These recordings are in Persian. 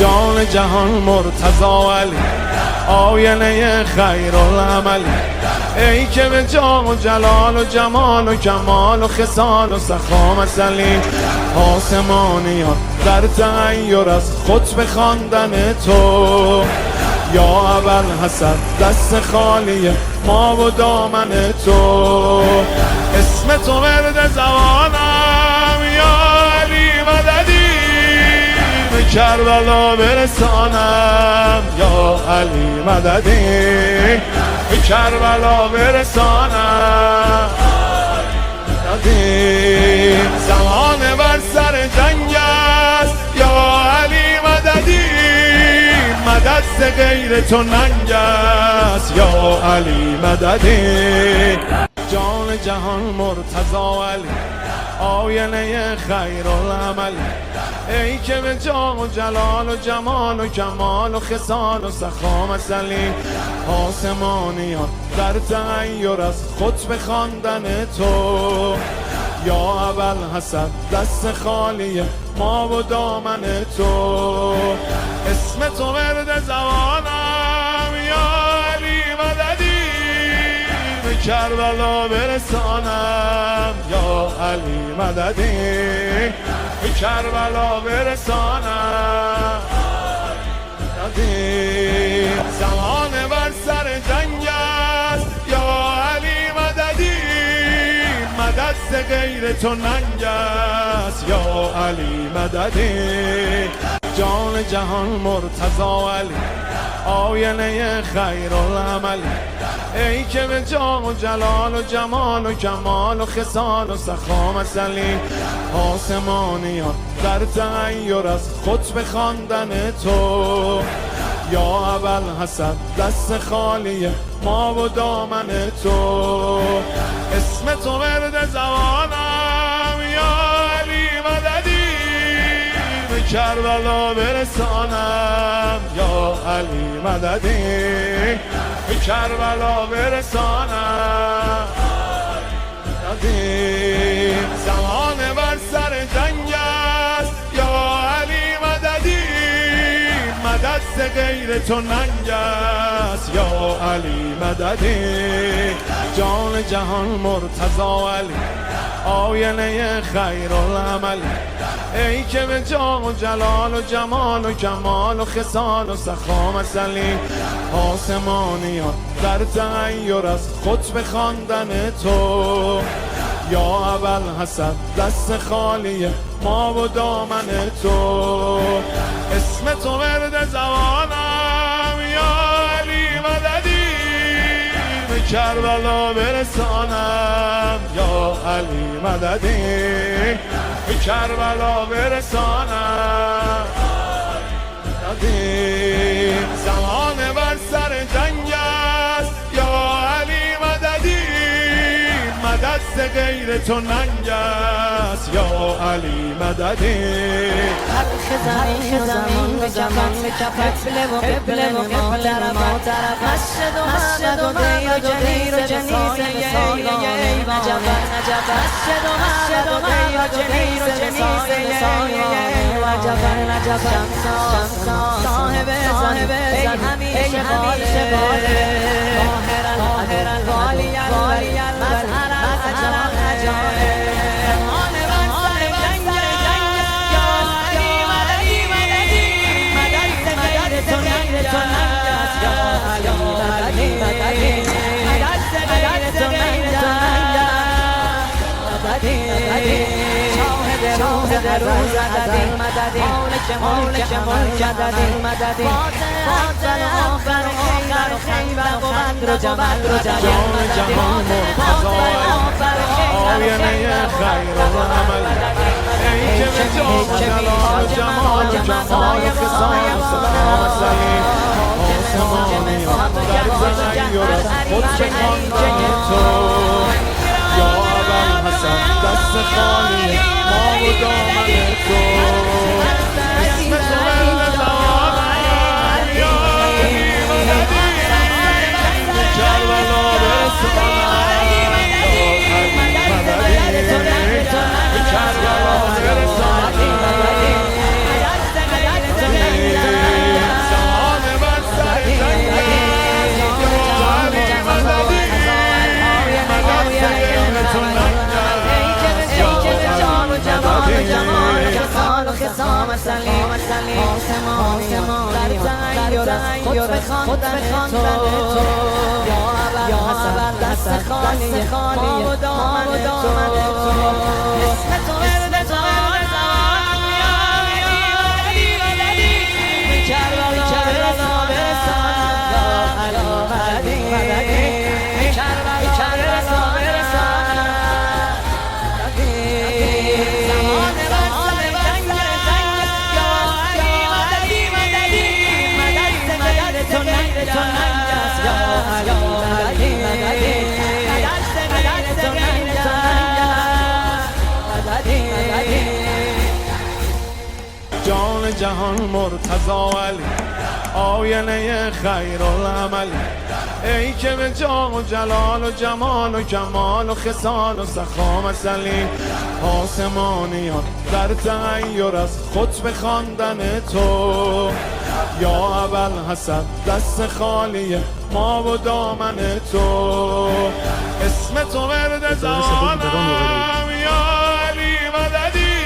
جان جهان مرتضی علی، آینه خیر العمل، ای که به جاه و جلال و جمال و کمال و خصال و سخا مثلی، آسمانیان در تحیر از خطبه خواندن تو، یا ابوالحسن دست خالی ما و دامن تو، اسم تو ورد زبانم، یا علی مددی به کربلا برسانم، یا علی مددی به کربلا برسانم، زمان بر سر جنگ است، یا علی مددی مدد ز غیر تو ننگ است، یا علی مددی جان جهان مرتضی علی، آینه خیر العمل، ای که به جاه و جلال و جمال و کمال و خصال و سخا مثلی، آسمانیان در تحیر از خطبه خواندن تو، یا ابوالحسن دست خالی ما و دامن تو، اسم تو ورد زبانم، یا علی مددی به کربلا برسانم، یا علی مددی به کربلا برسانم، زمان بر سر جنگ است، یا علی مددی مدد ز غیر تو ننگ است، یا علی مددی جان جهان مرتضی علی، آینه خیر العمل، ای که به جاه و جلال و جمال و کمال و خصال و سخا مثلی، آسمانیان در تحیر از خطبه خواندن تو، یا ابوالحسن دست خالی ما و دامن تو، اسم تو ورد زبانم، یا علی مددی به کربلا برسانم، یا علی مددی به کربلا برسانم، زمان بر سر جنگ است، یا علی مددی مدد ز غیر تو ننگ است، یا علی مددی جان جهان مرتضی علی، آینه خیر العمل، ای که به جاه و جلال و جمال و کمال و خصال و سخا مثلی، آسمانیان در تحیر از خطبه خواندن تو، یا ابوالحسن دست خالی ما و دامن تو، اسم تو ورد زبانم، یا علی مددی به کربلا برسانم، یا علی مددی به کربلا برسانم، زمان بر سر جنگ است، یا علی مددی مدد ز غیر تو ننگ است، یا علی مددی زمین و زمان به کفت قبله و قبله ما طرف مسجد و دیر و جنیر و جنیس ای وجبت مسجد و دیر و جنیر و جنیس ای وجبت صاحب زن ای همیشه ظاهرا غالیا مظهرا عجائب شاهد روز عددی مالک ملک عددی فاضل آخر خیبر و بدر و جمال جان جهان مرتضی آینه خیر العمل ای که به جاه و جلال و جمال و کمال و خصال و سخا مثلی آسمانیان در تحیر از خطبه خواندن تو یا ابوالحسن دست خالی ما و دامن تو اسم تو ورد زبانم یا علی مددی به کربلا برسانم یا علی مددی به کربلا برسانم آسمانی در تغییر از خود بخواندن تو یا اول دست خالی ما و دامن تو اسم تو ورد زمان به کربلا برسانم یا علی مددی به کربلا برسانم زمان بر سر جنگ یا علی مددی مدد تو ننگ است یا علی مددی مدد تو ننگ جان جهان مرتضی علی آینه خیر العملی ای که به جاه و جلال و جمال و کمال و خصال و سخا مثلی آسمانیان در تغییر از خود بخواندن تو یا اول حسد دست خالی ما و دامن تو اسم تو ورد زمانم یا علی مددی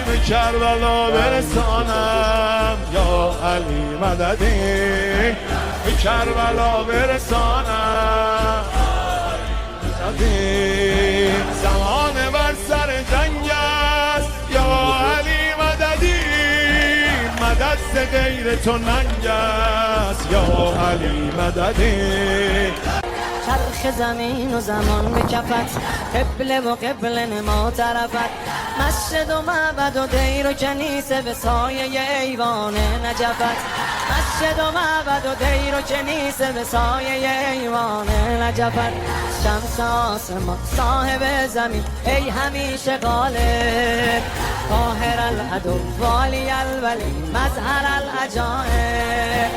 به کربلا برسانم یا علی مددی به کربلا برسانم زمان بر سر جنگ است یا علی مددی مدد ز غیر تو ننگ است یا علی مددی چرخ زمین و زمان به کفت قبله و قبله نما طرفت مسجد و معبد و دیر و کنیسه به سایه ایوان نجفت مسجد و معبد و دیر و کنیسه به سایه ایوان نجفت شمس آسمان صاحب زمین ای همیشه غالب قاهر العدو والی الولی مظهر العجائب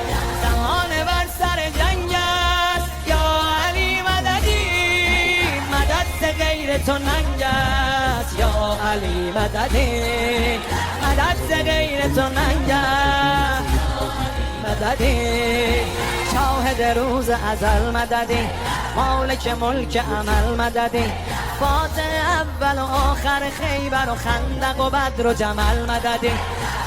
زمان بر سر جنگ است یا علی مددی مدد ز غیر تو ننگ است یا علی مددی مدد ز غیر تو ننگ است مددی شاهد روز ازل مددی مالک ملک عمل مددی فاتح اول و آخر خیبر و خندق و بدر و جمل مددی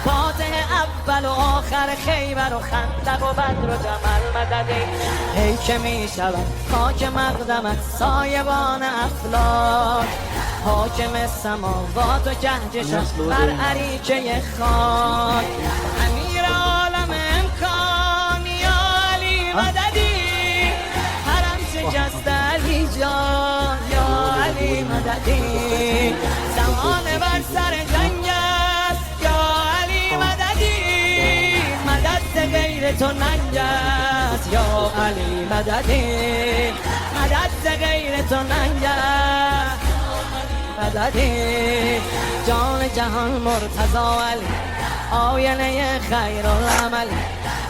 فاتح اول و آخر خیبر و خندق و بدر و جمل مددی ای که می شود خاک مقدمت سایبان افلاک حاکم سماوات و کهکشان بر اریکه خاک امیر عالم امکان یا علی مددی حرم شکست علی جان یا علی مددی زمان بر سر جنگ است یا علی مددی مدد ز غیر تو ننگ است یا علی مددی مدد ز غیر تو ننگ است مددی جان جهان مرتضی علی آینه خیر العملی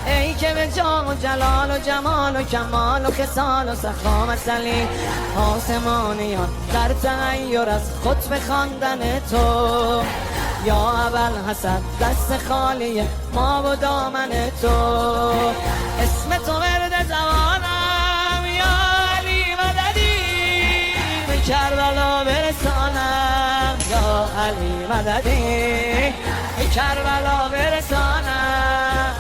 ای که به جاه و جلال و جمال و کمال و خصال و سخا مثلی آسمانیان در تغییر از خود بخواندن تو یا اول حسد دست خالی ما و دامن تو اسم تو ورد زمانم یا علی مددی به کربلا برسانم یا علی مددی به کربلا برسانم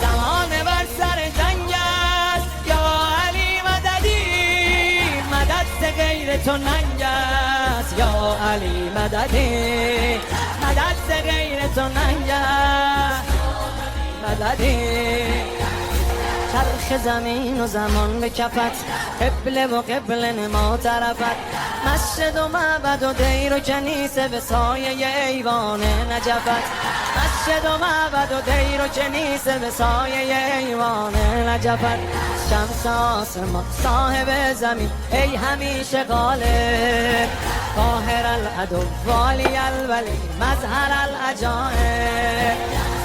زمان بر سر جنگ است یا علی مددی مدد ز غیر تو ننگ است یا علی مددی مدد ز غیر تو ننگ است مددی چرخ زمین و زمان به کفت قبله و قبله نما طرفت مسجد و معبد و دیر و کنیسه به سایه ایوان نجفت مسجد و معبد و دیر و کنیسه به سایه ایوان نجفت شمس آسمان صاحب زمین ای همیشه غالب قاهر العدو والی الولی مظهر العجائب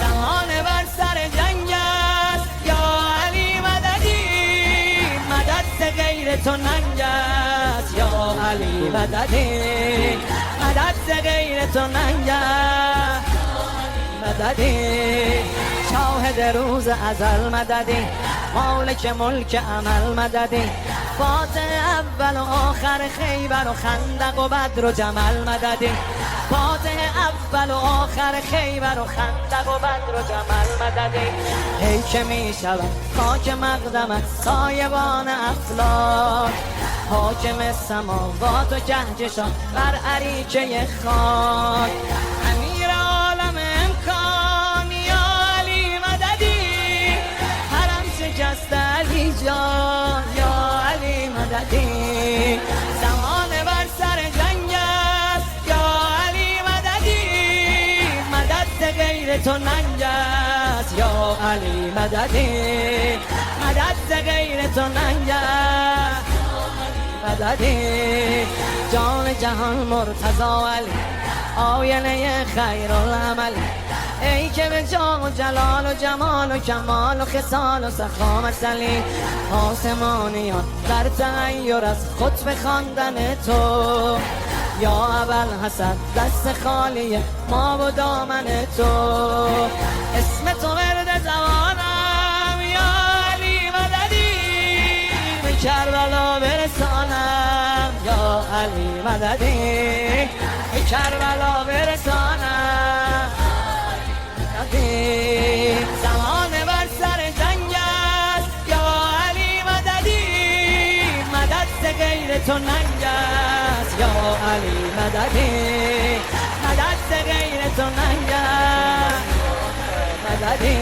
زمان بر سر جنگ است یا علی مددی مدد ز غیر تو ننگ است یا علی مددی مدد ز غیر تو ننگ است مددی شاهد روز ازل مددی مالک ملک عمل مددی فاتح اول و آخر خیبر و خندق و بدر و جمل مددی فاتح اول و آخر خیبر و خندق و بدر و جمل مددی ای که می شود خاک مقدمت سایبان افلاک حاکم سماوات و کهکشان بر اریکه خاک امیر عالم امکان یا علی مددی حرم شکست علی جان یا علی مددی زمان بر سر جنگ است یا علی مددی مدد غیر تو ننگ است یا علی مددی مدد غیر تو ننگ است مددی جان جهان مرتضی علی آینه خیرالعمل ای که به جاه و جلال و جمال و کمال و خصال و سخامت علی آسمانیان در تغییر از خطب خواندن تو یا اول حسد دست خالی ما و دامن تو اسم تو ورد زبانم یا علی مددی به کربلا برسانم یا علی مددی به کربلا برسانم زمان بر سر جنگ است یا علی مددی مدد غیر تو ننگ است یا علی مددی مدد غیر تو ننگ است مددی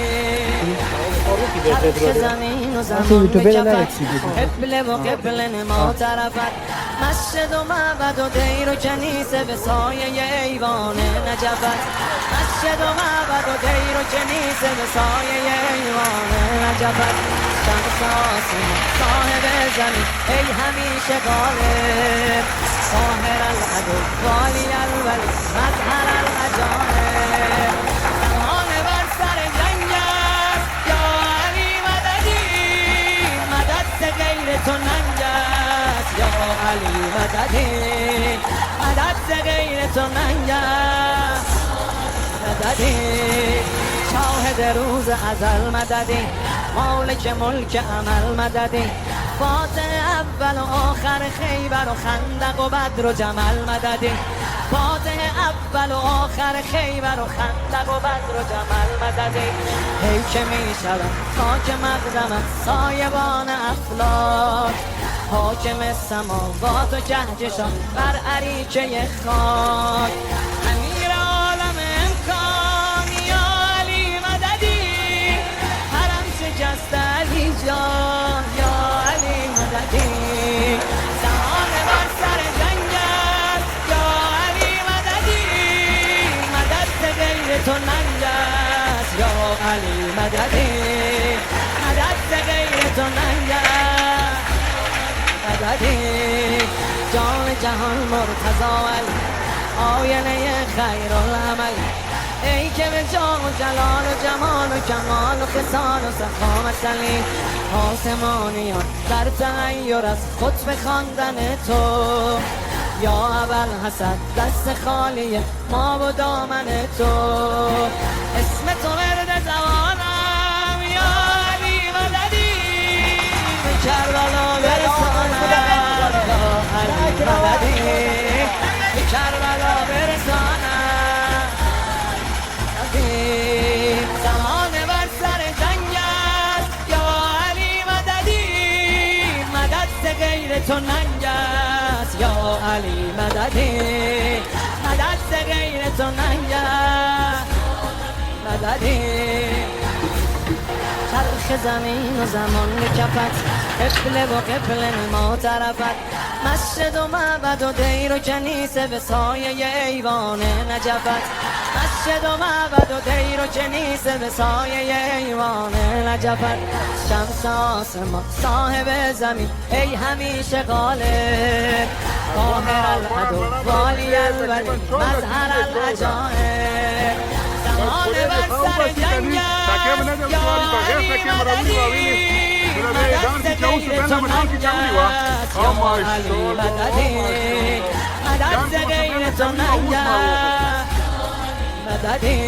حرف زمین و زمان به کفت قبله و قبله نما طرفت مسجد و معبد و دیر و کنیسه به سایه ایوان نجفت مسجد و معبد و دیر و کنیسه به سایه ایوان نجفت شمس آسمان صاحب زمین ای همیشه غالب قاهر العدو والی الولی مظهر العجایب زمان بر سر جنگ است یا علی مددی مدد غیر تو ننگ است یا علی مددی مدد غیر تو ننگ است مددی شاهد روز ازل مددی مالک ملک عمل مددی فاتح اول و آخر خیبر و خندق و بدر و جمل مددی فاتح اول و آخر خیبر و خندق و بدر و جمل مددی ای که می شود خاک مقدمت سایبان افلاک حاکم سماوات و کهکشان بر اریکه خاک امیر عالم امکان یا علی مددی حرم شکست علی جان یا علی مددی زمان بر سر جنگ است یا علی مددی مدد غیر تو ننگ است یا علی مددی مدد غیر تو ننگ است مددی جان جهان مرتضی علی آینه خیرالعمل ای که به جاه و جلال و جمال و کمال و خصال و سخامت علی آسمانیان در تغییر از خطب خواندن تو یا اول حسد دست خالی ما و دامن تو اسم تو ورد زبانم یا علی مددی به کربلا برسانم یا علی مددی به کربلا برسانم زمان بر سر جنگ است یا علی مددی مدد غیر تو ننگ است یا علی مددی مدد غیر تو ننگ است مددی چرخ زمین و زمان به کفت قبله و قبله نما طرفت مسجد و معبد و دیر و کنیسه به سایه ایوان نجفت مسجد و معبد و دیر و کنیسه به سایه ایوان نجفت شمس آسمان صاحب زمین ای همیشه غالب قاهر العدو والی الولی مظهر العجایب زمان بر سر جنگ است یا علی مددی مدد غیر تو ننگ است یا علی مددی مدد غیر تو ننگ است مددی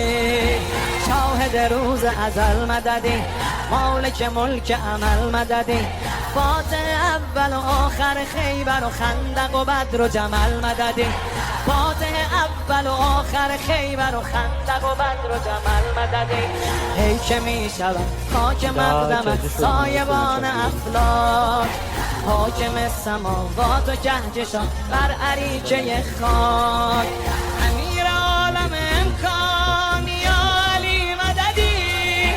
شاهد روز ازل مددی مالک ملک عمل مددی فاتح اول و آخر خیبر و خندق و بدر و جمل مددی فاتح اول و آخر خیبر و خندق و بدر و جمل مددی ای که می شود خاک مقدمت سایبان افلاک حاکم سماوات و کهکشان بر اریکه خاک امیر عالم امکان یا علی مددی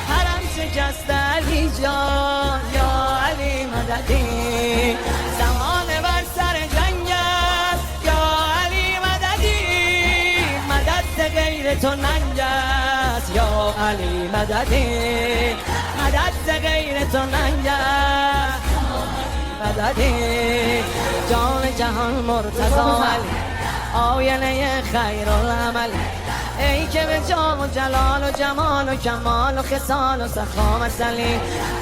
حرم شکست علی جان یا علی مددی زمان بر سر جنگ است یا علی مددی مدد غیر تو ننگ است یا علی مددی مدد غیر تو ننگ است مددی جان جهان مرتضی علی آینه خیر العمل ای که به جام و جلال و جمال و کمال و خصال و سخا مثلی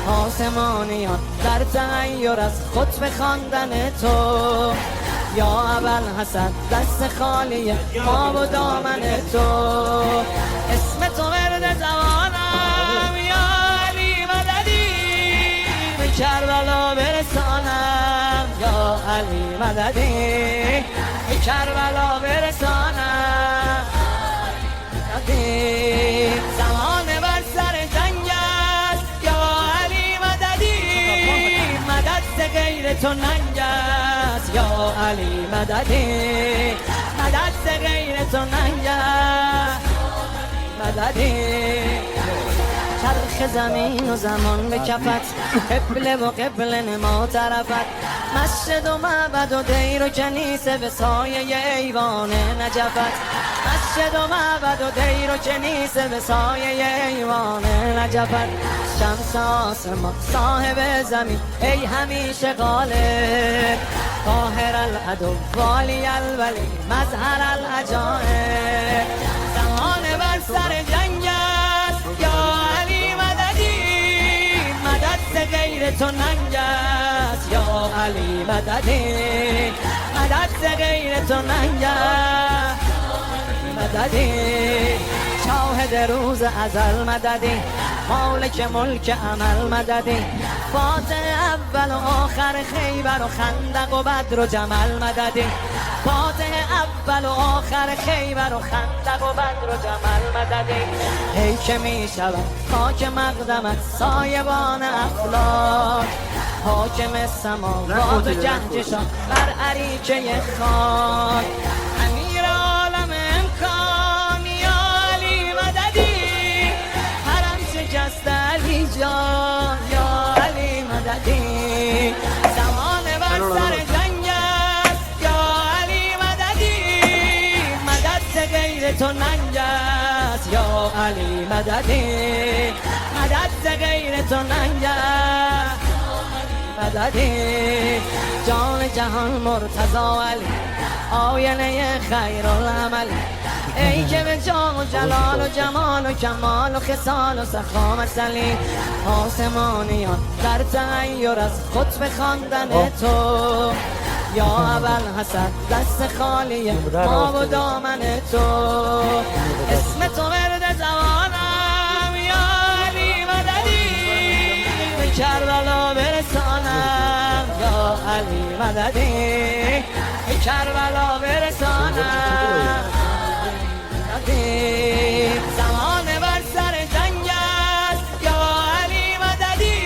آسمانیان در تغییر از خطب خواندن تو یا اول حسد دست خالی ما و دامن تو اسم تو ورد زبانم یا علی مددی به کربلا برسانم یا علی مددی به کربلا برسانم زمان بر سر جنگ است یا علی مددی مدد غیر تو ننگ است یا علی مددی مدد غیر تو ننگ است مددی چرخ زمین و زمان به کفت قبله و قبله نما طرفت مسجد و معبد و دیر و کنیسه به سایه ایوان نجفت مسجد و معبد و دیر و کنیسه به سایه ایوان نجفت شمس آسمان صاحب زمین ای همیشه غالب قاهر العدو والی الولی مظهر العجائب زمان بر سر جنگ است یا علی مددی مدد غیر تو ننگ است یا علی مددی مدد غیر تو ننگ است مددی شاهد روز ازل مددی مالک ملک عمل مددی فاتح اول و آخر خیبر و خندق و بدر و جمل مددی فاتح اول و آخر خیبر و خندق و بدر و جمل مددی ای که می شود خاک مقدمت سایبان افلاک حاکم سماوات و کهکشان بر اریکه خاک امیر عالم امکان یا علی مددی حرم شکست علی جان یا علی مددی زمان بر سر جنگ است یا علی مددی مدد غیر تو ننگ است یا علی مددی مدد غیر تو ننگ است مددی جان جهان مرتضی علی آینه خیر العمل ای که به جام و جلال و جمال و کمال و خصال و سخا مثلی آسمانیان در تغییر از خطب خواندن تو یا اول حسد دست خالی ما و دامن تو اسم تو ورد زبانم یا علی مددی به کربلا برسانم یا علی مددی به کربلا برسانم زمان بر سر جنگ است یا علی مددی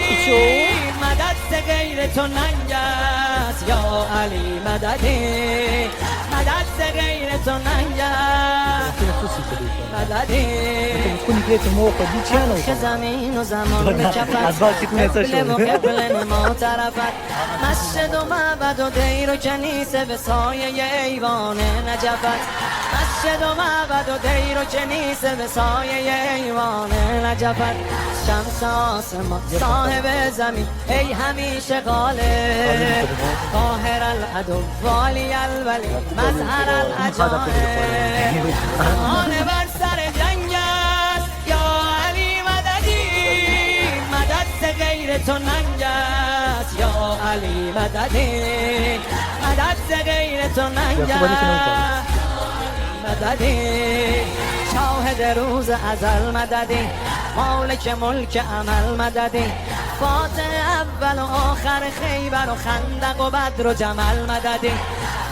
مدد غیر تو ننگ است یا علی مددی مدد غیر تو ننگ است مددی چرخ زمین و زمان به کفت قبله و قبله نما طرفت مسجد و معبد و دیر و کنیسه به سایه ایوان نجفت مسجد و معبد و دیر و کنیسه به سایه ایوان نجفت شمس آسمان صاحب زمین ای همیشه غالب قاهر العدو والی الولی مظهر العجائب زمان بر سر جنگ است یا علی مددی مدد غیر تو ننگ است یا علی مددی مدد غیر تو ننگ است مددی شاهد روز ازل مددی مالک ملک عمل مددی فاتح اول و آخر خیبر و خندق و بدر و جمل مددی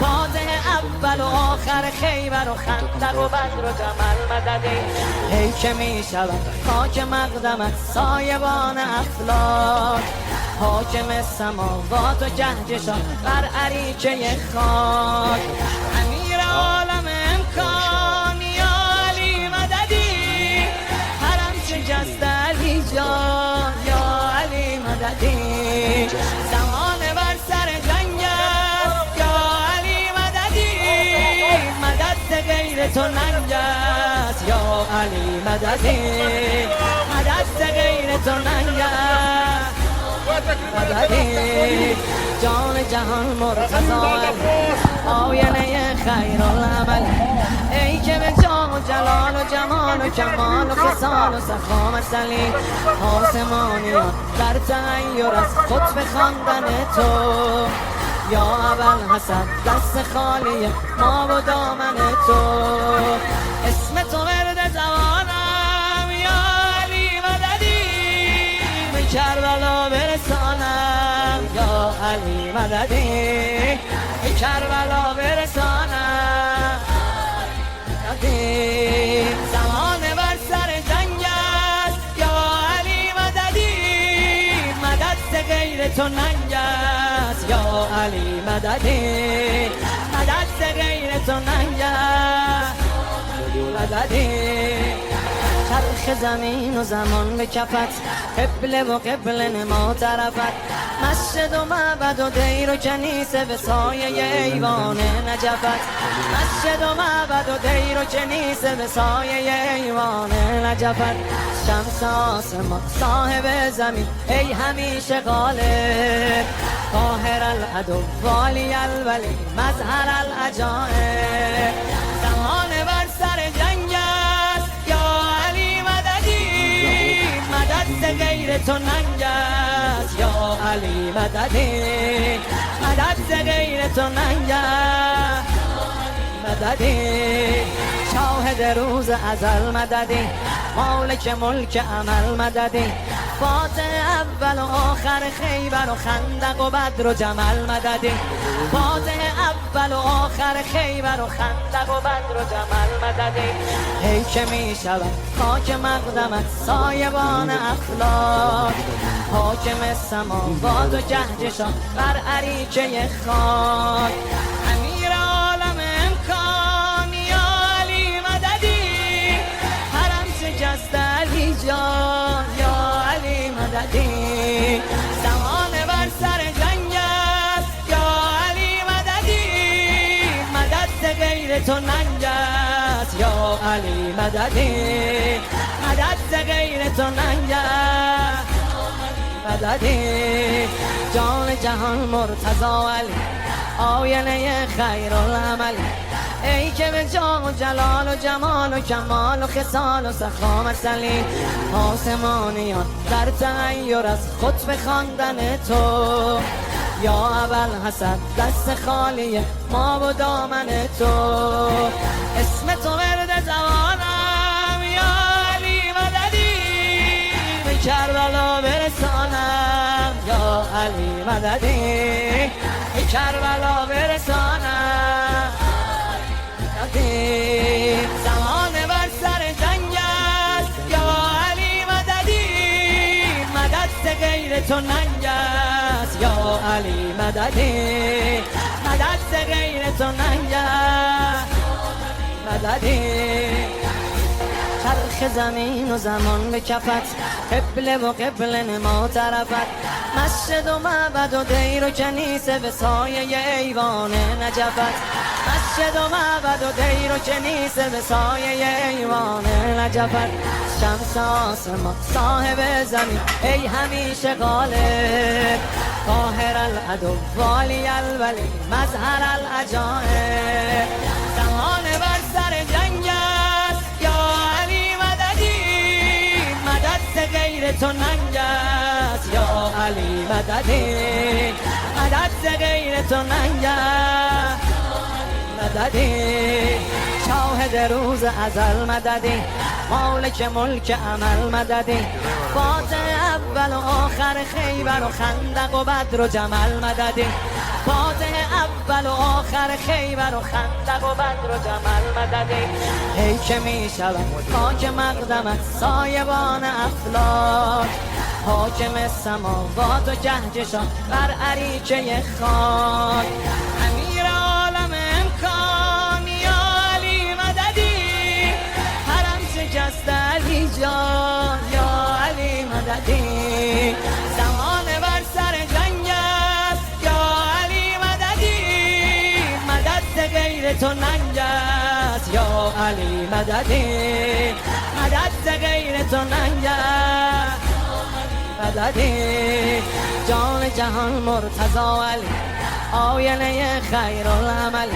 فاتح اول و آخر خیبر و خندق و بدر و جمل مددی ای که می شود خاک مقدمت سایبان افلاک حاکم سماوات و جهجشان بر عریچه خاک امیر عالم امکان یا علی مددی حرم شکست علی جان یا علی مددی زمان بر سر جنگ است یا علی مددی مدد غیر تو ننگ است یا علی مددی مدد غیر تو ننگ است مددی جان جهان مرتضی آینه خیر العمل ای که به جان و جلال و جمال و کمال و خصال و سخا مثلی آسمانیان در تغییر از خطب خواندن تو یا اول حسد دست خالی ما و دامن تو اسم تو ورد زبانم یا علی مددی به کربلا برسانم یا علی مددی به کربلا برسانم مددی زمان بر سر جنگ است یا علی مددی مدد غیر تو ننگ است یا علی مددی مدد غیر تو ننگ است مددی چرخ زمین و زمان به کفت قبله و قبله نما طرفت مسجد و معبد و دیر و کنیسه به سایه ایوان نجفت مسجد و معبد و دیر و کنیسه به سایه ایوان نجفت شمس آسمان صاحب زمین ای همیشه غالب قاهر العدو والی الولی مظهر العجائب زمان بر سر جنگ است یا علی مددی مدد غیر تو ننگ است یا علی مددی مدد غیر تو ننگ است مددی شاهد روز ازل مددی مالک ملک عمل مددی فاتح اول و آخر خیبر و خندق و بدر و جمل مددی فاتح اول و آخر خیبر و خندق و بدر و جمل مددی ای که می شود خاک مقدمت سایبان افلاک حاکم سماوات و جهجشان بر عریچه خاک امیر عالم امکان یا علی مددی حرم شکست علی جان یا علی مددی زمان بر سر جنگ است یا علی مددی مدد غیر تو ننگ است یا علی مددی مدد غیر تو ننگ است مددی جان جهان مرتضی علی آینه خیر العمل ای که به جان و جلال و جمال و کمال و خصال و سخا مثلی آسمانیان در تغییر از خطب خواندن تو یا اول حسد دست خالی ما و دامن تو اسم تو ورد زبانم یا علی مددی به کربلا برسانم یا علی مددی به کربلا برسانم زمان بر سر جنگ است یا علی مددی مدد غیر تو ننگ است یا علی مددی مدد غیر تو ننگ است مددی چرخ زمین و زمان به کفت قبله و قبله نما طرفت مسجد و معبد و دیر و کنیسه به سایه ایوان نجفت مسجد و معبد و دیر و کنیسه به سایه ایوان نجفت شمس آسمان صاحب زمین ای همیشه غالب قاهر العدو والی الولی مظهر العجائب زمان بر سر جنگ است یا علی مددی مدد غیر تو ننگ است یا علی مددی مدد غیر تو ننگ است مددی شاهد روز ازل مددی مالک ملک عمل مددی فاتح اول و آخر خیبر و خندق و بدر و جمل مددی فاتح اول و آخر خیبر و خندق و بدر و جمل مددی ای که می شود خاک مقدمت سایبان افلاک حاکم سماوات و جهجشان بر عریچه خاک امیر عالم امکان یا علی مددی حرم شکست علی جان یا علی مددی زمان بر سر جنگ است یا علی مددی مدد غیر تو ننگ است یا علی مددی مدد غیر تو ننگ است مددی جان جهان مرتضی علی آینه خیر العمل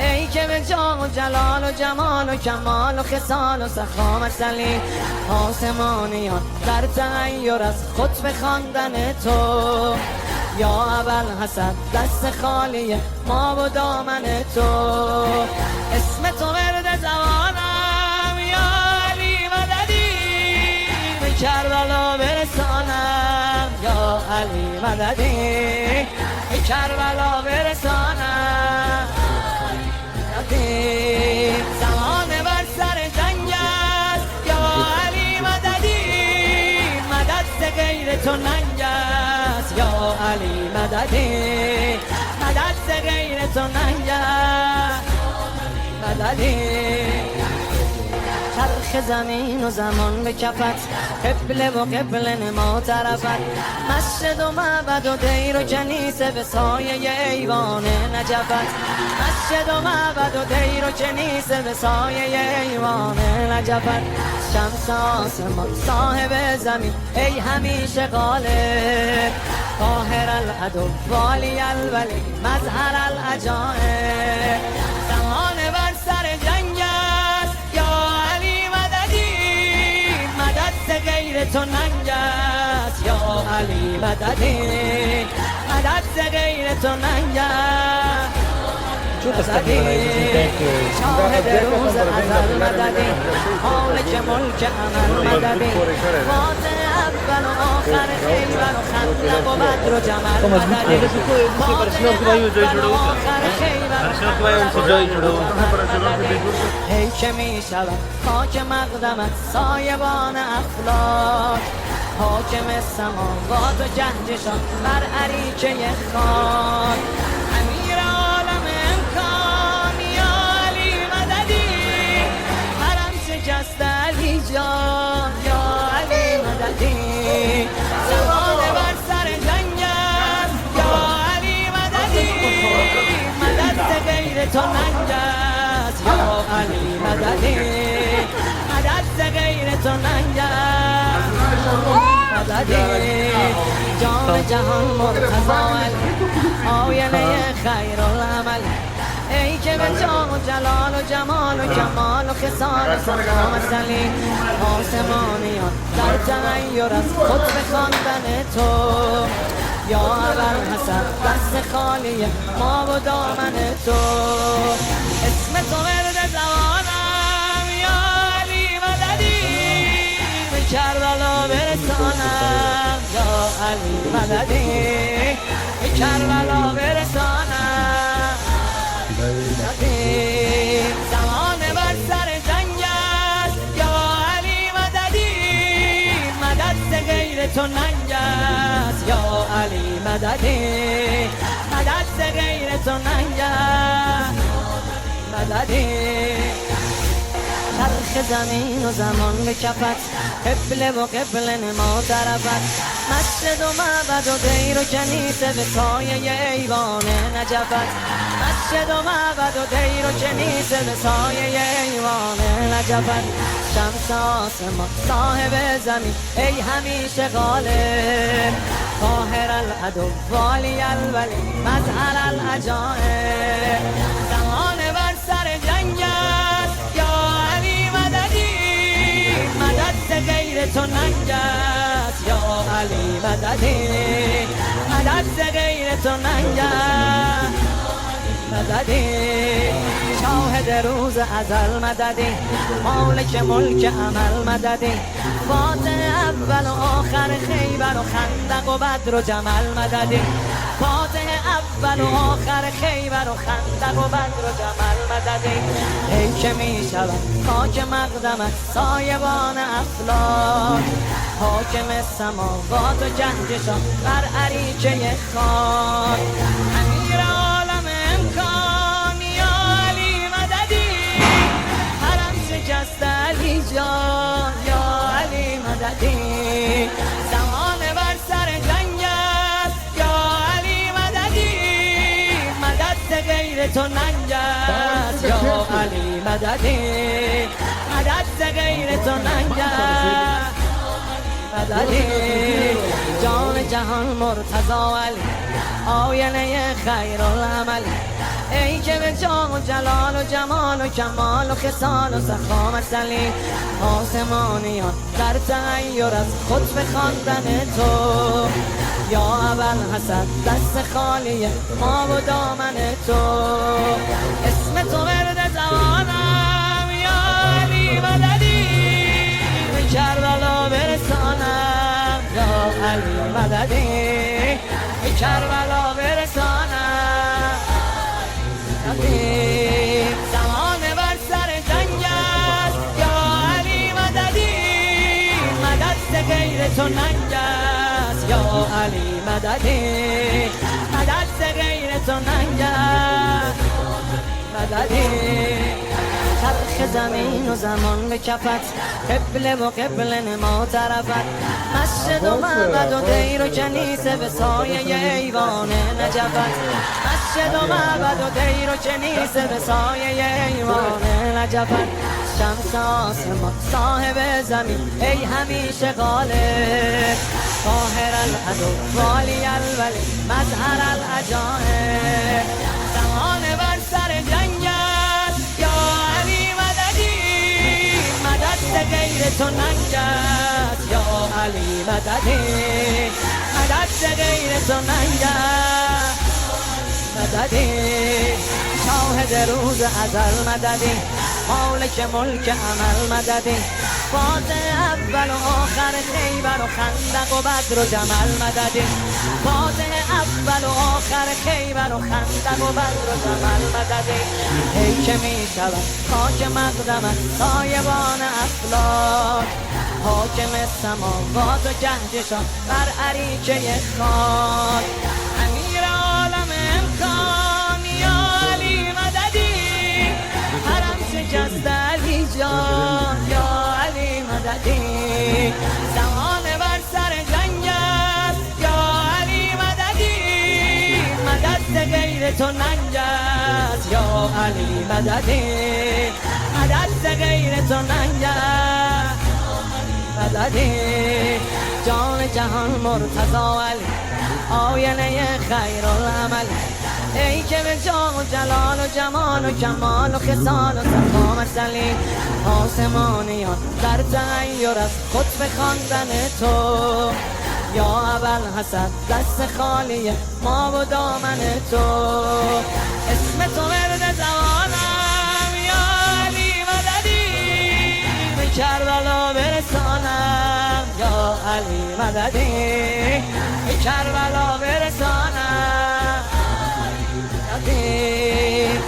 ای که به جان و جلال و جمال و کمال و خصال و سخامت علی آسمانیان در تغیر از خطب خواندن تو یا ابوالحسن دست خالی ما و دامن تو اسم تو ورد زبانم یا علی مددی به کربلا برسانم یا علی مددی به کربلا برسانم زمان بر سر جنگ است یا علی مددی مدد غیر تو ننگ است یا علی مددی مدد غیر تو ننگ است مددی چرخ زمین و زمان به کفت قبله و قبله نما طرفت مسجد و معبد و دیر و کنیسه به سایه ایوان نجفت مسجد و معبد و دیر و کنیسه به سایه ایوان نجفت شمس آسمان صاحب زمین ای همیشه غالب قاهر العدو والی الولی مظهر العجائب زمان بر سر جنگ است یا علی مددی مدد غیر تو ننگ است یا علی مددی مدد غیر تو ننگ است شاهد روز ازل مددی مالک ملک عمل مددی فاتح اول و آخر خیبر و خندق و بدر و جمل مددی فاتح اول و آخر خیبر ای که می شود خاک مقدمت سایبان افلاک حاکم سماوات و جهجشان بر عریچه خاک امیر عالم امکان یا علی مددی حرم شکست علی جان یا علی مددی زمان بر سر جنگ است یا علی مددی مدد غیر تو ننگ است یا علی مددی مدد غیر تو ننگ است مددی جان جهان مرتضی علی آینه خیر العمل ای که به جان و جلال و جمال و کمال و خصال و سخامت علی آسمانیان در تغیر از خود به خواندن تو یا ابوالحسن دست خالی ما و دامن تو اسم تو ورد زبانم یا علی مددی به کربلا برسانم یا علی مددی به کربلا برسانم زمان بر سر جنگ است یا علی مددی مدد غیر تو ننگ است یا علی مددی مدد غیر تو ننگ است مددی چرخ زمین و زمان به کفت قبله و قبله نما طرفت مسجد و معبد و دیر و کنیسه به سایه ایوان نجفت مسجد و معبد و دیر و کنیسه به سایه ایوان نجفت شمس آسمان صاحب زمین ای همیشه غالب قاهر العدو والی الولی مظهر العجائب زمان بر سر جنگ است یا علی مددی مدد غیر تو ننگ است یا علی مددی مدد غیر تو ننگ است مددی شاهد روز ازل مددی مالک ملک عمل مددی فاتح اول و آخر خیبر و خندق و بدر و جمل مددی فاتح اول و آخر خیبر و خندق و بدر و جمل مددی ای که می شود خاک مقدمت سایبان افلاک حاکم سماوات و جهجشان بر عریچه خاک امیر عالم امکان یا علی مددی حرم شکست علی جان یا علی مددی زمان بر سر جنگ است یا علی مددی مدد غیر تو ننگ است یا علی مددی مدد غیر تو ننگ است مددی جان جهان مرتضی علی آینه خیر العمل ای که به جاه و جلال و جمال و کمال و خصال و سخامت علی آسمانیان در تغییر از خود به خواندن تو یا اول حسد دست خالی ما و دامن تو اسم تو ورد زبانم یا علی مددی به کربلا برسانم یا علی مددی به کربلا برسانم زمان بر سر جنگ است یا علی مددی مدد غیر تو ننگ است یا علی مددی مدد غیر تو ننگ است مددی چرخ زمین و زمان به کفت قبله و قبله نما طرفت مسجد و معبد و دیر و کنیسه به سایه ایوان نجفت مسجد و معبد و دیر و کنیسه به سایه ایوان نجفت شمس آسمان صاحب زمین ای همیشه غالب قاهر العدو والی الولی مظهر العجائب زمان بر سر جنگ است یا علی مددی مدد غیر تو ننگ است یا علی مددی مدد غیر تو ننگ است مددی شاهد روز ازل مددی مالک ملک عمل مددی فاتح اول و آخر خیبر و خندق و بدر و جمل مددی فاتح اول و آخر خیبر و خندق و بدر و جمل مددی ای که می شود خاک مقدمت سایبان افلاک حاکم سماوات و جهجشان بر عریچه خاک امیر عالم امکان یا علی مددی حرم شکست علی جان یا علی مددی زمان بر سر جنگ است یا علی مددی مدد غیر تو ننگ است یا علی مددی مدد غیر تو ننگ است مددی جان جهان مرتضی علی آینه خیر العمل ای که به جاه و جلال و جمال و کمال و خصال و سخامت علی آسمانیان در تغییر از خود به خواندن تو یا اول حسد دست خالی ما و دامن تو اسم تو ورد زبانم یا علی مددی به کربلا برسانم یا علی مددی به کربلا برسانم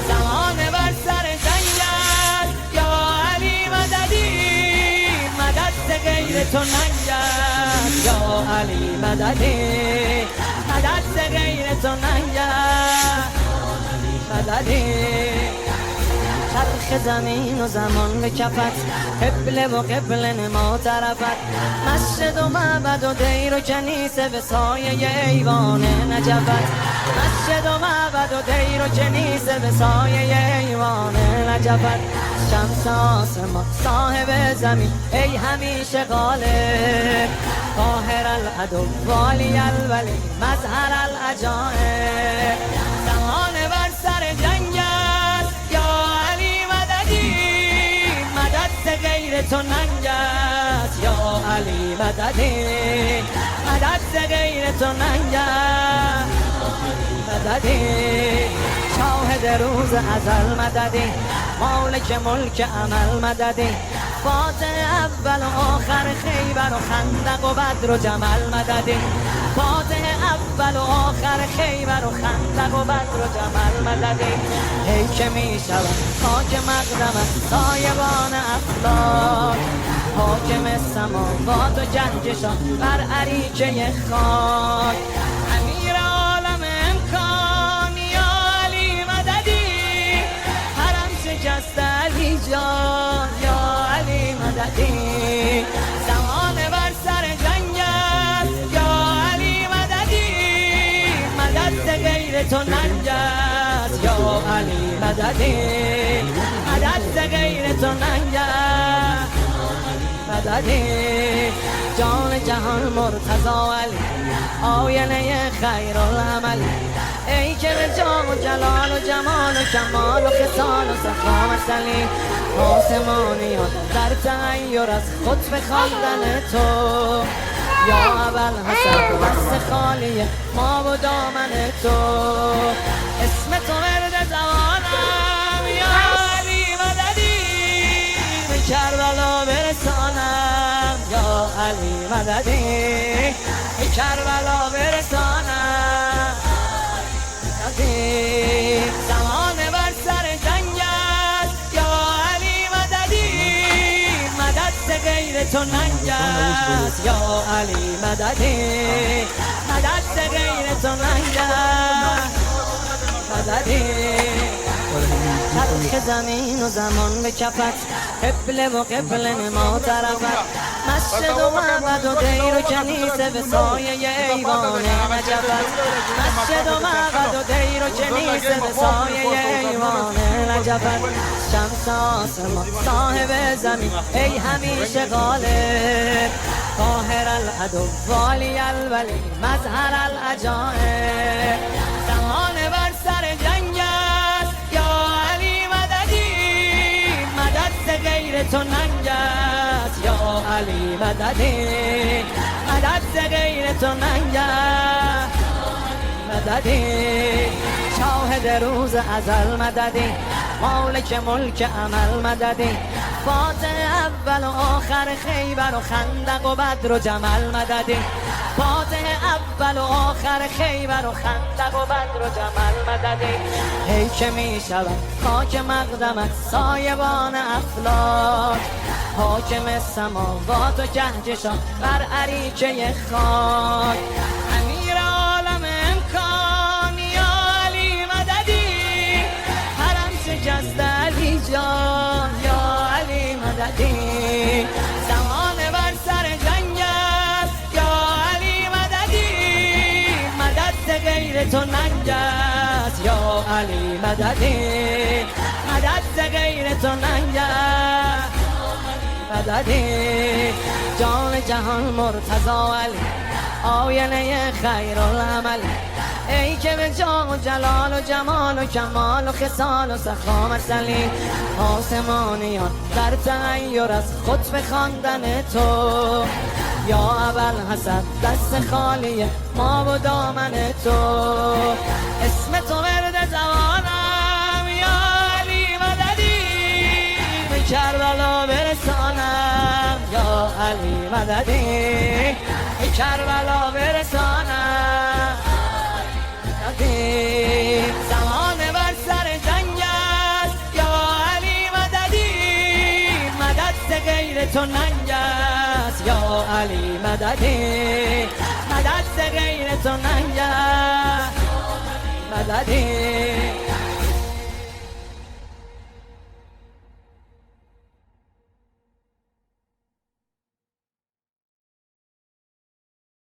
زمان بر سر جنگ است یا علی مددی مدد غیر تو ننگ است یا علی مددی مدد غیر تو ننگ است مددی چرخ زمین و زمان به کفت قبله و قبله نما طرفت مسجد و معبد و دیر و کنیسه به سایه ایوان نجفت مسجد و معبد و دیر و کنیسه به سایه ایوان نجفت شمس آسمان صاحب زمین ای همیشه غالب قاهر العدو والی الولی مظهر العجائب زمان بر سر جنگ است یا علی مددی مدد غیر تو ننگ است یا علی مددی مدد غیر تو ننگ است مددی شاهد روز ازل مددی مالک ملک عمل مددی فاتح اول و آخر خیبر و خندق و بدر و جمل مددی فاتح اول و آخر خیبر و خندق و بدر و جمل مددی ای که می شود خاک مقدمت سایبان افلاک حاکم سماوات و جنجشان بر عریچه خاک امیر عالم امکان یا علی مددی حرم شکست علی جان یا علی مددی زمان بر سر جنگ است یا علی مددی مدد غیر تو ننگ است یا علی مددی مدد غیر تو ننگ است مددی جان جهان مرتضی علی آینه خیر العمل ای که به جام و جلال و جمال و کمال و خصال و صفا مثلی آسمانیان در تغییر از خود به خواندن تو یا اول حسن دست خالی ما و دامن تو اسم تو ورد زمانم یا علی مددی به کربلا برسانم یا علی مددی به کربلا برسانم زمان بر سر جنگ است یا علی مددی مدد غیر تو ننگ است یا علی مددی مدد غیر تو ننگ است مددی خلق زمین و زمان به کفت قبله و قبله نما طرفت مسجد و معبد و دیر و کنیسه به سایه ایوان نجفت مسجد و معبد و دیر و کنیسه به سایه ایوان نجفت شمس آسمان صاحب زمین ای همیشه غالب قاهر العدو والی الولی مظهر العجائب زمان بر سر جنگ است یا علی مددی مدد غیر تو ننگ است یا علی مددی مدد غیر تو ننگ است مددی شاهد روز ازل مددی مالک ملک عمل مددی فاتح اول و آخر خیبر و خندق و بدر و جمل مددی فاتح اول و آخر خیبر و خندق و بدر و جمل مددی ای که می شود خاک مقدمت سایبان افلاک حاکم سماوات و جهجشان بر عریچه خاک امیر عالم امکان یا علی مددی حرم شکست علی جان یا علی مددی زمان بر سر جنگ است یا علی مددی مدد غیر تو ننگ است یا علی مددی مدد غیر تو ننگ است مددی جان جهان مرتضی علی آینه خیر العمل ای که به جام و جلال و جمال و کمال و خصال و صفا مثلی آسمانیان در تغییر از خود به خواندن تو یا اول حسد دست خالی ما و دامن تو اسم تو ورد زمانم یا علی مددی به کربلا برسانم یا علی مددی به کربلا برسانم زمان بر سر جنگ است یا علی مددی مدد غیر تو ننگ است یا علی مددی مدد غیر تو ننگ است مددی